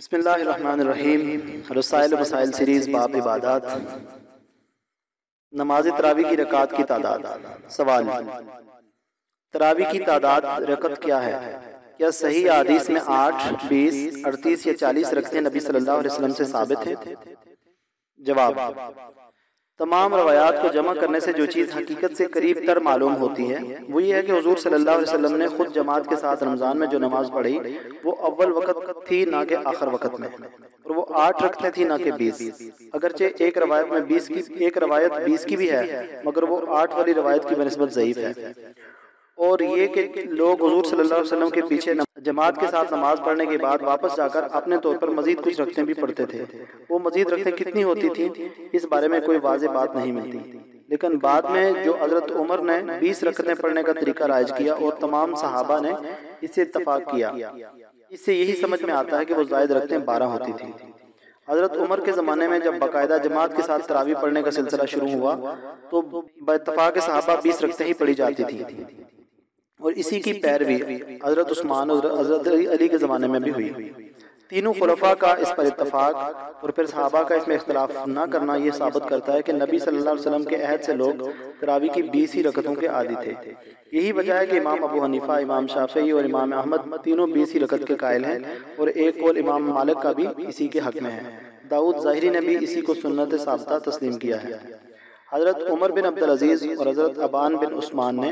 बिस्मिल्लाहिर्रहमानिर्रहीम। रसाइल मसाइल सीरीज़ बाब इबादत। नमाज तरावी की रकात की तादाद। सवाल, तरावी की तादाद रकत क्या है? क्या सही हदीस में 8, 20, 38 या 40 रकतें नबी सल्लल्लाहु अलैहि वसल्लम से साबित हैं? जवाब, तमाम रवायात को जमा करने से जो चीज़ हकीकत से करीब तर मालूम होती है वो ये है कि हुजूर सल्लल्लाहु अलैहि वसल्लम ने खुद जमात के साथ रमज़ान में जो नमाज पढ़ी वो अव्वल वक़्त थी ना कि आखिर वक़्त में, और वो 8 रकतें थी ना कि 20। अगरचे एक रवायत में 20 की भी है, मगर वो 8 वाली रवायत की बनिस्बत ज़ईफ़ है। और ये कि लोग हुजूर सल्लल्लाहु अलैहि वसल्लम के पीछे जमात के साथ नमाज पढ़ने के बाद वापस जाकर अपने तौर पर मजीद कुछ रकतें भी पढ़ते थे। वो मजीद रकतें कितनी होती थी इस बारे में कोई वाज़ेह बात नहीं मिलती, लेकिन बाद में जो हज़रत उमर ने 20 रकतें पढ़ने का तरीका राइज किया और तमाम सहाबा ने इससे इत्तफाक किया, इससे यही समझ में आता है कि वो ज़ायद रकतें 12 होती थी। हज़रत उमर के ज़माने में जब बाकायदा जमात के साथ तरावी पढ़ने का सिलसिला शुरू हुआ तो बइत्तफाक सहाबा 20 रकतें ही पढ़ी जाती थी, और इसी की पैरवी हज़रत उस्मान और हज़रत अली के ज़माने में भी हुई। तीनों खुलफा का इस पर इत्तफाक और फिर सहाबा का इसमें इख्तिलाफ न करना ये साबित करता है कि नबी सल्लल्लाहु अलैहि वसल्लम के अहद से लोग तरावी की 20 ही रकतों के आदी थे। यही वजह है कि इमाम अबू हनीफा, इमाम शाफई और इमाम अहमद तीनों 20 ही रकत के कायल हैं, और एक कौल इमाम मालिक का भी इसी के हक में है। दाऊद ज़ाहिरी ने भी इसी को सुन्नत साबिता तस्लीम किया है। हज़रत उमर बिन अब्दुल अजीज़ और हज़रत अबान बिन उस्मान ने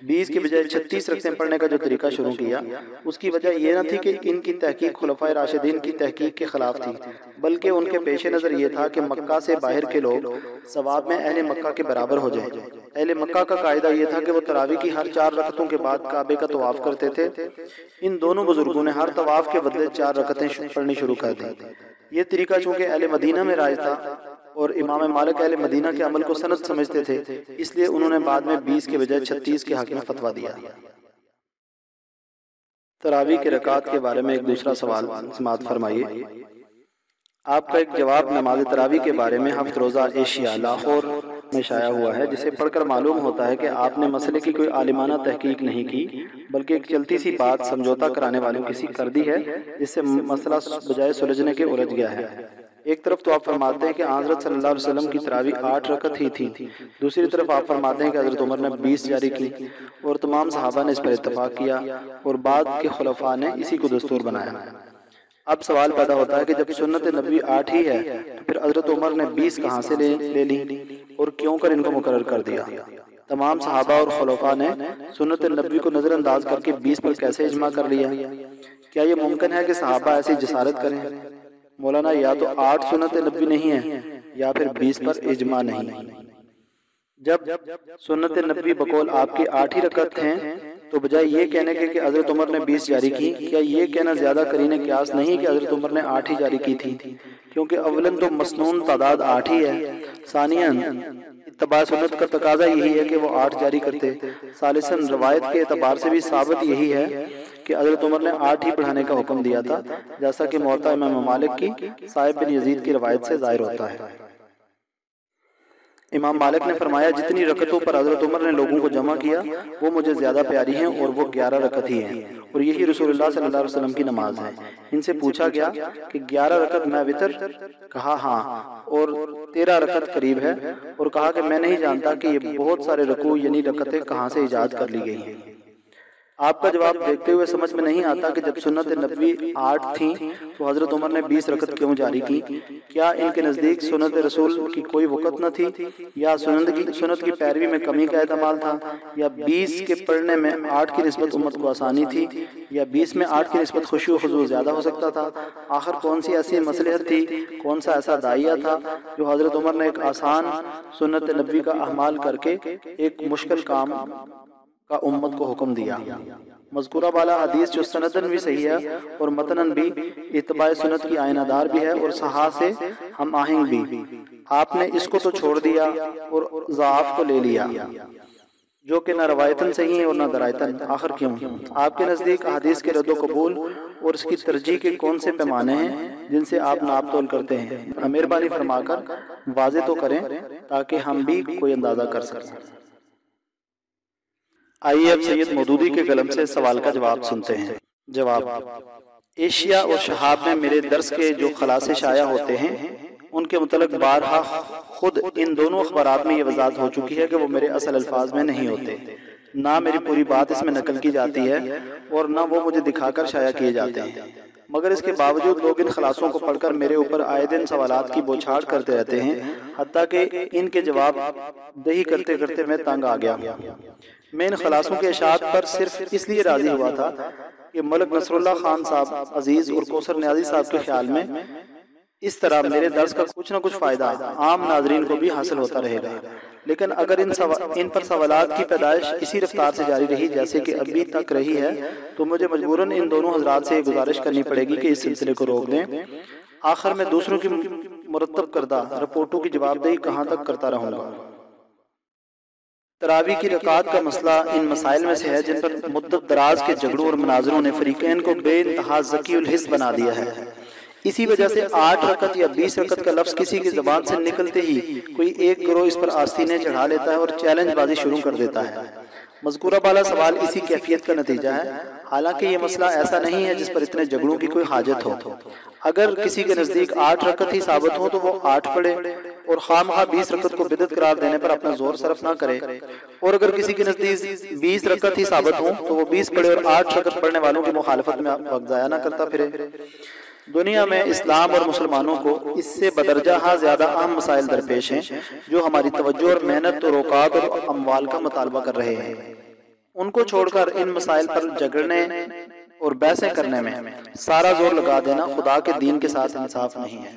20 के बजाय 36 रकतें पढ़ने का जो तरीका शुरू किया उसकी वजह यह न थी कि इनकी तहकीक खुलफाए राशिदीन की तहकीक के खिलाफ थी, बल्कि उनके पेश नज़र ये था कि मक्का से बाहर के लोग सवाब में अहले मक्का के बराबर हो जाए। अहले मक्का का कायदा यह था कि वो तरावी की हर 4 रकतों के बाद काबे का तवाफ़ करते थे। इन दोनों बुजुर्गों ने हर तवाफ़ के बदले 4 रकतें पढ़नी शुरू कर दी। ये तरीका चूँकि अहले मदीना में राज था और इमाम मालिक अहले मदीना के अमल को सनद समझते थे, इसलिए उन्होंने बाद में 20 के बजाय 36 के हक में फतवा दिया। तरावी के रकात के बारे में एक दूसरा सवाल समाअत फरमाइए। आपका एक जवाब नमाज तरावी के बारे में हफ्त रोज़ा एशिया लाहौर में शाया हुआ है, जिसे पढ़कर मालूम होता है कि आपने मसले की कोई आलिमाना तहकीक नहीं की, बल्कि एक चलती सी बात समझौता कराने वालों की कर दी है, जिससे मसला बजाय सुलझने के उलझ गया है। एक तरफ तो आप फरमाते हैं कि हज़रत सल्लल्लाहु अलैहि वसल्लम की तरावी 8 रकत ही थी, दूसरी तरफ आप फरमाते हैं कि हज़रत उमर ने 20 जारी की और तमाम सहाबा ने इस पर इत्तफाक किया और बाद के खुलफा ने इसी को दस्तूर बनाया। अब सवाल पैदा होता है कि जब सुन्नत नबी 8 ही है तो फिर हज़रत उमर ने 20 कहाँ से ले ली और क्यों कर इनको मुकर्रर कर दिया? तमाम सहाबा और खुलफा ने सुन्नत नबी को नज़रअंदाज करके 20 पर कैसे इजमा कर लिया? क्या ये मुमकिन है कि सहाबा ऐसी जसारत करें? मौलाना, या तो 8 सुन्नत नबी नहीं है या फिर 20 पर इजमा नहीं। जब सुन्नत नबी बकौल आपकी 8 ही रकत हैं तो बजाय ये कहने के कि हज़रत उमर ने 20 जारी की, क्या ये कहना ज़्यादा करीने क्यास नहीं कि हज़रत उमर ने 8 ही जारी की थी? क्योंकि अवलन तो मसनून तादाद 8 ही है, सानियन इत्तबा सुन्नत का तकाजा यही है कि वो 8 जारी करते, सालिसन रवायत के एतबार से भी साबित यही है कि हज़रत उमर ने 8 ही पढ़ाने का हुक्म दिया था, जैसा कि मुअत्ता इमाम मालिक की साहिब बिन यजीद की रवायत से ज़ाहिर होता है। इमाम मालिक ने फरमाया, जितनी रकतों पर हज़रत उमर ने लोगों को जमा किया वो मुझे ज़्यादा प्यारी हैं और वो 11 रकत ही हैं, और यही रसूलुल्लाह सल्लल्लाहु अलैहि वसल्लम की नमाज है। इनसे पूछा गया कि 11 रकत मैं वितर? कहा हाँ, और 13 रकत करीब है, और कहा कि मैं नहीं जानता कि ये बहुत सारे रकू यानी रकतें कहाँ से ईजाद कर ली गई हैं। आपका जवाब देखते हुए समझ में नहीं आता कि जब सुन्नत नबी 8 थी तो हज़रत उमर ने 20 रकत क्यों जारी की? क्या इनके नज़दीक सुन्नत रसूल की कोई वक़्त न थी, या सुन्नत की पैरवी में कमी का एहतमाल था, या 20 के पढ़ने में 8 की निस्बत उम्मत को आसानी थी, या 20 में 8 की निस्बत खुशी व हुजूर ज़्यादा हो सकता था? आखिर कौन सी ऐसी मसलहत थी, कौन सा ऐसा दाइया था जो हज़रत उमर ने एक आसान सुन्नत नबी का अहमाल करके एक मुश्किल काम का उम्मत को हुक्म दिया? मज़कूरा वाला हदीस जो सनदन भी सही है और मतनन भी इत्तबाए सुन्नत की आयनादार भी है और सहा से हम आहंग भी, आपने इसको तो छोड़ दिया और ज़ाफ को ले लिया, जो कि न रवायतन सही है और न दरायतन। आखिर क्यों? आपके नज़दीक हदीस के रद्द कबूल और इसकी तरजीह के कौन से पैमाने हैं जिनसे आप नाप तोल करते हैं? मेहरबानी फरमाकर वाज़े तो करें ताकि हम भी कोई अंदाज़ा कर सकें। आइए अब सैयद मौदूदी के कलम से सवाल का जवाब सुनते हैं। जवाब, एशिया और शहाब में मेरे दर्स के जो खलासे शाया होते हैं उनके मुतलक बारहा खुद इन दोनों अखबारात में ये वजाहत हो चुकी है कि वो मेरे असल अल्फाज में नहीं होते, ना मेरी पूरी बात इसमें नकल की जाती है और ना वो मुझे दिखाकर शाया किए जाते हैं। मगर इसके बावजूद लोग इन खलासों को पढ़कर मेरे ऊपर आए दिन सवालात की बौछार करते रहते हैं, हत्ता कि इनके जवाब दही करते करते मैं तंग आ गया। मैं इन खलासों के इशाअत पर सिर्फ इसलिए राजी हुआ था कि मलिक नसरुल्लाह खान साहब अजीज और कौसर न्याजी साहब के ख्याल में इस तरह मेरे दर्स का कुछ न कुछ फायदा आम नाजरीन को भी हासिल होता रहेगा। लेकिन अगर इन पर सवालात की पैदाइश इसी रफ्तार से जारी रही जैसे कि अभी तक रही है, तो मुझे मजबूरन इन दोनों हजरात से गुजारिश करनी पड़ेगी कि इस सिलसिले को रोक दें। आखिर में दूसरों की मुरतब करदा रिपोर्टों की जवाबदेही कहाँ तक करता रहूंगा। तरावी की रकात का मसला इन मसाइल में से है जिन पर मुद्दत दराज के झगड़ों और मनाजरों ने फरीकैन को बेइंतहा ज़कीउल हिस्स बना दिया है। इसी वजह से 8 रकत या 20 रकत का लफ्ज किसी की जबान से निकलते ही कोई एक गिरोह इस पर आस्तीनें चढ़ा लेता है और चैलेंजबाजी शुरू कर देता है। मज़कूरा वाला सवाल इसी कैफियत का नतीजा है। हालांकि ये मसला ऐसा नहीं है जिस पर इतने झगड़ों की कोई हाजत हो। अगर किसी के नजदीक 8 रकत ही साबित हो तो वो 8 पढ़े और खामखा 20 रकत को बिदअत करार देने पर अपना जोर सरफ ना करे, और अगर किसी के नजदीक 20 रकत ही साबित हो तो वो 20 पढ़े और 8 रकत पढ़ने वालों की मुखालफत में वक्त ज़ाया ना करता फिरे। दुनिया में इस्लाम और मुसलमानों को इससे बदरजा ज्यादा अहम मसाइल दरपेश हैं जो हमारी तवज्जो और मेहनत और औकात और अमवाल का मुतालबा कर रहे हैं। उनको छोड़कर इन मसाइल पर झगड़ने और बहसें करने में सारा जोर लगा देना खुदा के दीन के साथ इंसाफ नहीं है।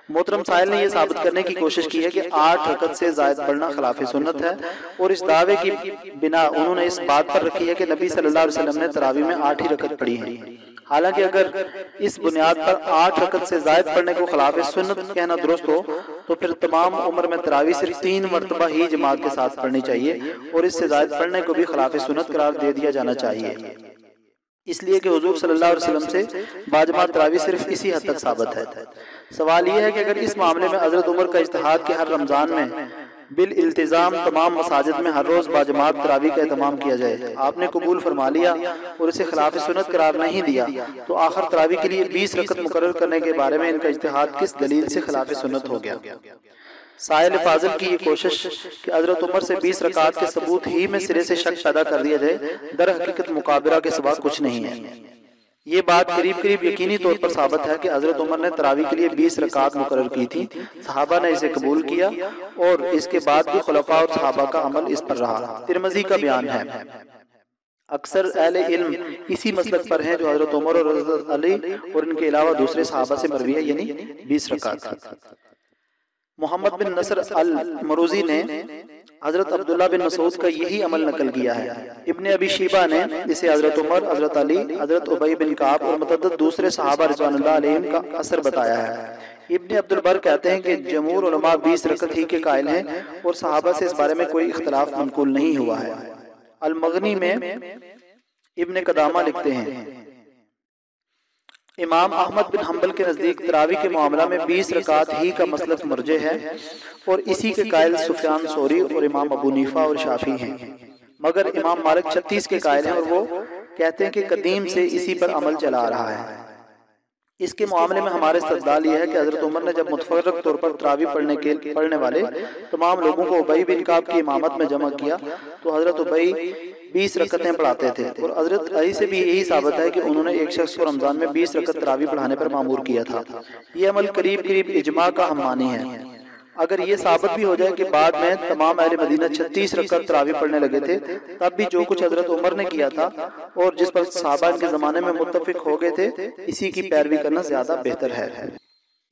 मोहतरम साहिल ने यह साबित करने की कोशिश की है कि 8 रकत से जायद पढ़ना खिलाफ सुन्नत है, और इस दावे की बिना उन्होंने इस बात पर रखी है कि नबी सल्लल्लाहु अलैहि वसल्लम ने तरावी में 8 ही रकत पढ़ी है। हालांकि अगर इस बुनियाद पर 8 रकत से जायद पढ़ने को खिलाफ सुन्नत कहना दुरुस्त हो तो फिर तमाम उम्र में तरावी सिर्फ 3 मरतबा ही जमात के साथ पढ़नी चाहिए और इससे जायद पढ़ने को भी खिलाफ सुन्नत करार दे दिया जाना चाहिए, इसलिए कि हुजूर सल्लल्लाहु अलैहि वसल्लम से बाजमात तरावी सिर्फ इसी हद तक साबित है। सवाल यह है कि अगर इस मामले में हजरत उमर का इज्तिहाद कि हर रमजान में बिल इल्तिजाम तमाम मसाजिद में हर रोज बाजमात तरावी का एहतमाम किया जाए, आपने कबूल फरमा लिया और इसे खिलाफ सुन्नत करार नहीं दिया, तो आखिर तरावी के लिए 20 रकत मुकर्रर करने के बारे में इनका इज्तिहाद किस दलील से खिलाफ सुन्नत हो गया। साहिल फाजिल की ये कोशिश कि हजरत उमर से 20 रकात के सबूत ही में सिरे से शक पैदा कर दिया जाए, दर हकीकत मुकाबरा के सिवा कुछ नहीं है। ये बात करीब करीब यकीनी तौर पर साबित है कि हजरत उमर ने तरावी के लिए 20 रकात मुकर्रर की थी, सहाबा ने इसे कबूल किया और इसके बाद भी खुलफा और सहाबा का अमल इस पर रहा। तिरमिज़ी का बयान है। अक्सर अहले इल्म इसी मसलक पर हैं जो हजरत उमर और हजरत अली और इनके अलावा दूसरे सहाबा से मरवी है, यानी 20 रकात। मोहम्मद बिन नसर अल मरूजी ने हजरत अब्दुल्ला बिन मसूद का यही अमल नकल किया है। इब्ने अबी शीबा ने इसे हजरत उमर, हजरत अली, हजरत उबई बिन काब और मुतअद्दिद दूसरे सहाबा रिज़वानुल्लाह अलैहिम का असर बताया है। इब्ने अब्दुल बर कहते हैं कि जमहूर उलमा 20 रकत ही के कायल हैं और सहाबा से इस बारे में कोई इख्तिलाफ मनकुल नहीं हुआ है। अल मगनी में इब्ने कदामा लिखते हैं, इमाम अहमद बिन हम्बल के नजदीक तरावी के मामला में 20 रकात ही का मसलक मर्जे है और इसी के कायल सुफियान सौरी और इमाम अबू हनीफा और शाफी हैं, मगर इमाम मालिक 36 के कायल हैं और वो कहते हैं कि कदीम से इसी पर अमल चला आ रहा है। इसके मामले में हमारे इस्तदलाल यह है कि हजरत उमर ने जब मुतफर्रक तौर पर तरावी पढ़ने वाले तमाम लोगों को उबई बिन काब की इमामत में जमा किया तो हजरत उबई 20 रकतें पढ़ाते थे, और हजरत अली से भी यही साबित है कि उन्होंने एक शख्स को रमजान में 20 रकत तरावी पढ़ाने पर मामूर किया था। ये अमल करीब करीब इजमा का हम मानी है। अगर ये साबित भी हो जाए कि बाद में तमाम अहले मदीना 36 रकत तरावी पढ़ने लगे थे, तब भी जो कुछ हजरत उमर ने किया था और जिस पर सहाबा इनके जमाने में मुत्तफिक हो गए थे, इसी की पैरवी करना ज्यादा बेहतर है।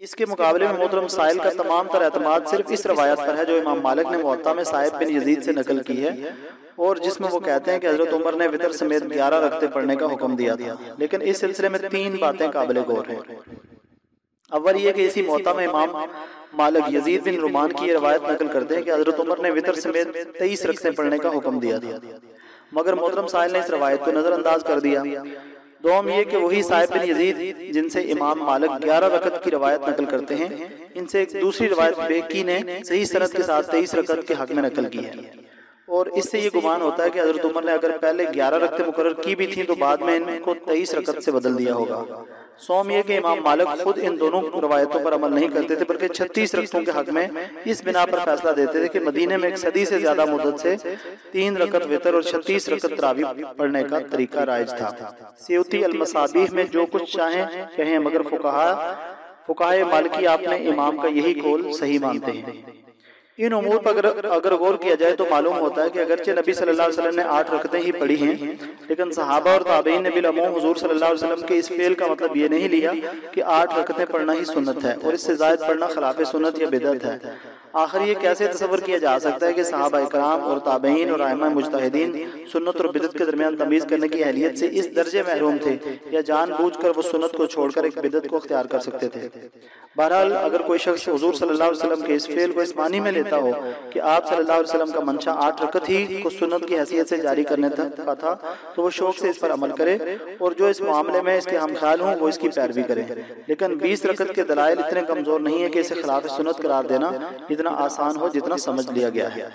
इसके मुकाबले में मोहतरम साहिल का तमाम तर एतमाद सिर्फ इस रवायत पर है जो इमाम मालिक ने मुअत्ता में साहिब बिन यजीद से नकल की है और जिसमें वो कहते हैं कि हजरत उमर ने वितर समेत 11 रकते पढ़ने का हुक्म दिया था। लेकिन इस सिलसिले में 3 बातें काबिल गौर हैं। अव्वल ये कि इसी मुअत्ता में इमाम मालिक यजीद बिन रुमान की रवायत नकल करते हैं कि हजरत उमर ने वितर समेत 23 रकते पढ़ने का हुक्म दिया था, मगर मोहतरम साहिल ने इस रवायत को नजरअंदाज कर दिया। दोम ये कि वही साहिब बिन यजीद जिनसे इमाम मालिक 11 रकत की रवायत नकल करते हैं, इनसे एक दूसरी रवायत बेकी ने सही सनद के साथ 23 रकत के हक में नकल की है और इससे ये गुमान होता है कि हज़रत उमर ने अगर पहले 11 रकतें मुकर्रर की भी थी तो बाद में इनको 23 रकत से बदल दिया होगा। सौम ये कि इमाम मालिक खुद इन दोनों रवायतों पर अमल नहीं करते थे, बल्कि 36 रकतों के हक में इस बिना पर फैसला देते थे कि मदीने में 1 सदी से ज्यादा मुद्दत से 3 रकत वितर और 36 रकत तरावी पढ़ने का तरीका राइज था। सयूती अल-मसाबीह में जो कुछ चाहें कहें, मगर फुकाहे मालिकी आपने इमाम का यही कौल सही मानते हैं। इन उमूर पर अगर गौर किया जाए तो मालूम होता है कि अगरचे नबी सल्लल्लाहु अलैहि वसल्लम ने 8 रकतें ही पढ़ी हैं, लेकिन सहाबा और ताबईन ने बिलअमूम हुजूर सल्लल्लाहु अलैहि वसल्लम के इस फेल का मतलब ये नहीं लिया कि 8 रकतें पढ़ना ही सुन्नत है और इससे ज़ायद पढ़ना खिलाफ सुन्नत या बिदअत है। आखिर ये कैसे तसव्वुर किया जा सकता है कि सहाबा इकराम और ताबईन और आइम्मा मुज्तहिदीन सुन्नत और बिदअत के दरमियान तमीज़ करने की अहलियत से इस दर्जे महरूम थे या जानबूझकर वो सुन्नत को छोड़कर एक बिदअत को अख्तियार कर सकते थे। बहरहाल अगर कोई शख्स हुजूर सल्लल्लाहु अलैहि वसल्लम के इस फेल को इस मानी में लेता हो कि आप सल्लल्लाहु अलैहि वसल्लम का मंशा 8 रकत ही को सुन्नत की हैसियत से जारी करने का था, तो वो शौक से इस पर अमल करे और जो इस मामले में इसके हमख्याल हों वो इसकी पैरवी करें। लेकिन 20 रकत के दलाइल इतने कमजोर नहीं है कि इसे खिलाफ सुन्नत करार देना इतना आसान हो जितना समझ लिया गया है।